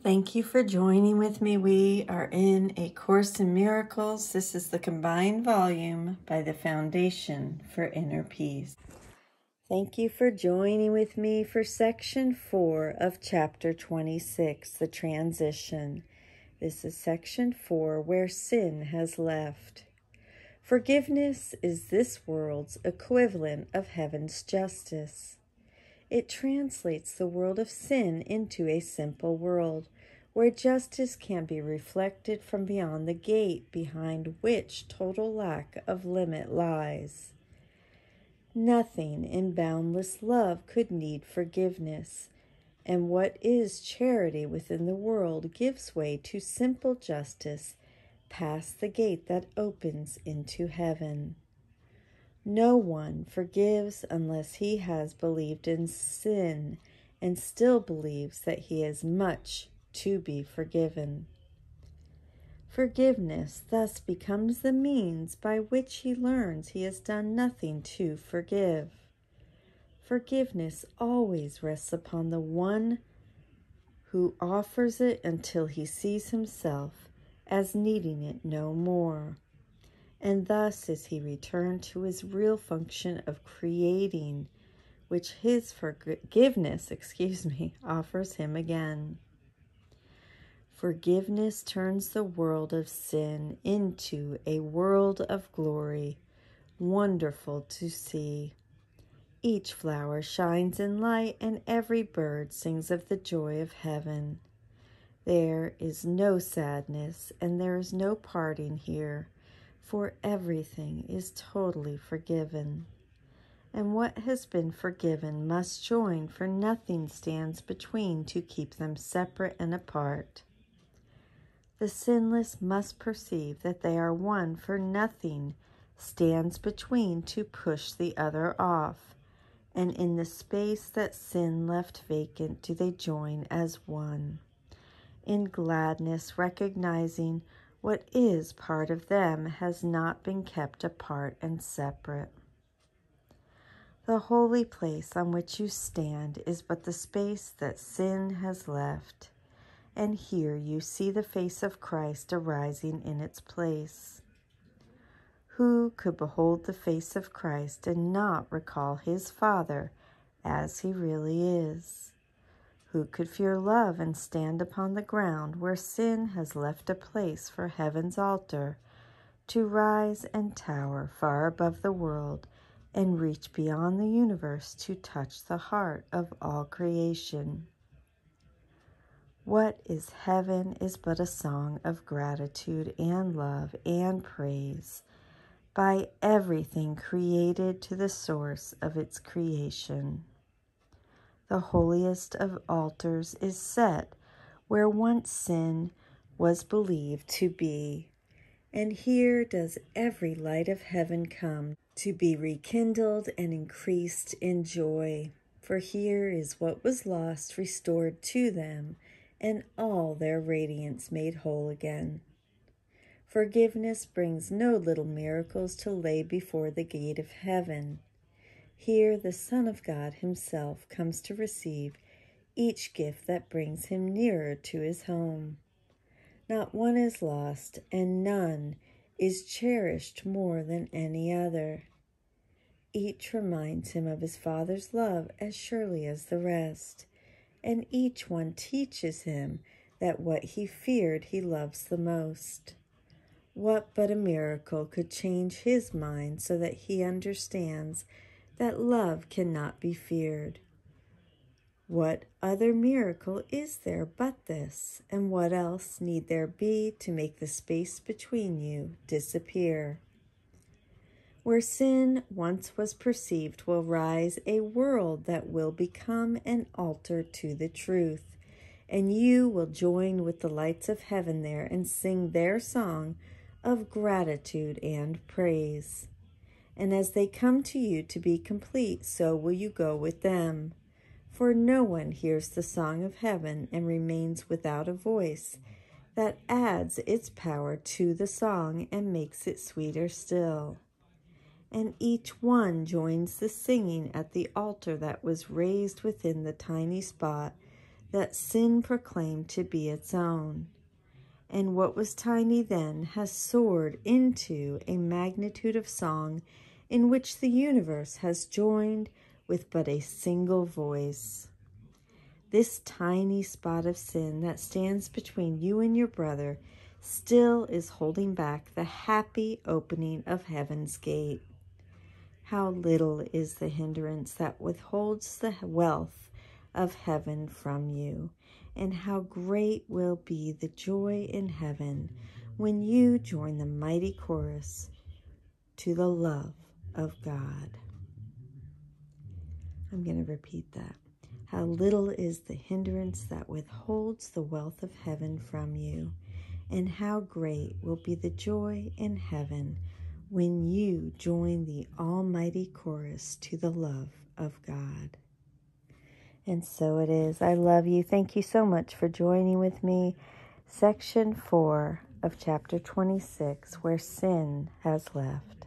Thank you for joining with me. We are in A Course in Miracles. This is the combined volume by the Foundation for Inner Peace. Thank you for joining with me for section 4 of chapter 26, the transition. This is section 4, where sin has left. Forgiveness is this world's equivalent of heaven's justice. It translates the world of sin into a simple world, where justice can be reflected from beyond the gate behind which total lack of limit lies. Nothing in boundless love could need forgiveness, and what is charity within the world gives way to simple justice past the gate that opens into heaven. No one forgives unless he has believed in sin and still believes that he has much to be forgiven. Forgiveness thus becomes the means by which he learns he has done nothing to forgive. Forgiveness always rests upon the one who offers it until he sees himself as needing it no more. And thus is he returned to his real function of creating, which his forgiveness, offers him again. Forgiveness turns the world of sin into a world of glory, wonderful to see. Each flower shines in light, and every bird sings of the joy of heaven. There is no sadness, and there is no parting here, for everything is totally forgiven. And what has been forgiven must join, for nothing stands between to keep them separate and apart. The sinless must perceive that they are one, for nothing stands between to push the other off, and in the space that sin left vacant do they join as one. In gladness, recognizing what is part of them has not been kept apart and separate. The holy place on which you stand is but the space that sin has left, and here you see the face of Christ arising in its place. Who could behold the face of Christ and not recall his Father as he really is? Who could fear love and stand upon the ground where sin has left a place for heaven's altar to rise and tower far above the world and reach beyond the universe to touch the heart of all creation? What is heaven is but a song of gratitude and love and praise by everything created to the source of its creation. The holiest of altars is set where once sin was believed to be, and here does every light of heaven come to be rekindled and increased in joy. For here is what was lost restored to them, and all their radiance made whole again. Forgiveness brings no little miracles to lay before the gate of heaven. Here the Son of God himself comes to receive each gift that brings him nearer to his home. Not one is lost, and none is cherished more than any other. Each reminds him of his Father's love as surely as the rest, and each one teaches him that what he feared he loves the most. What but a miracle could change his mind so that he understands that love cannot be feared? What other miracle is there but this, and what else need there be to make the space between you disappear? Where sin once was perceived will rise a world that will become an altar to the truth, and you will join with the lights of heaven there and sing their song of gratitude and praise. And as they come to you to be complete, so will you go with them. For no one hears the song of heaven and remains without a voice that adds its power to the song and makes it sweeter still. And each one joins the singing at the altar that was raised within the tiny spot that sin proclaimed to be its own. And what was tiny then has soared into a magnitude of song in which the universe has joined with but a single voice. This tiny spot of sin that stands between you and your brother still is holding back the happy opening of heaven's gate. How little is the hindrance that withholds the wealth of heaven from you, and how great will be the joy in heaven when you join the mighty chorus to the love of God. I'm going to repeat that. How little is the hindrance that withholds the wealth of heaven from you, and how great will be the joy in heaven when you join the almighty chorus to the love of God. And so it is. I love you. Thank you so much for joining with me. Section 4 of chapter 26, Where Sin Has Left.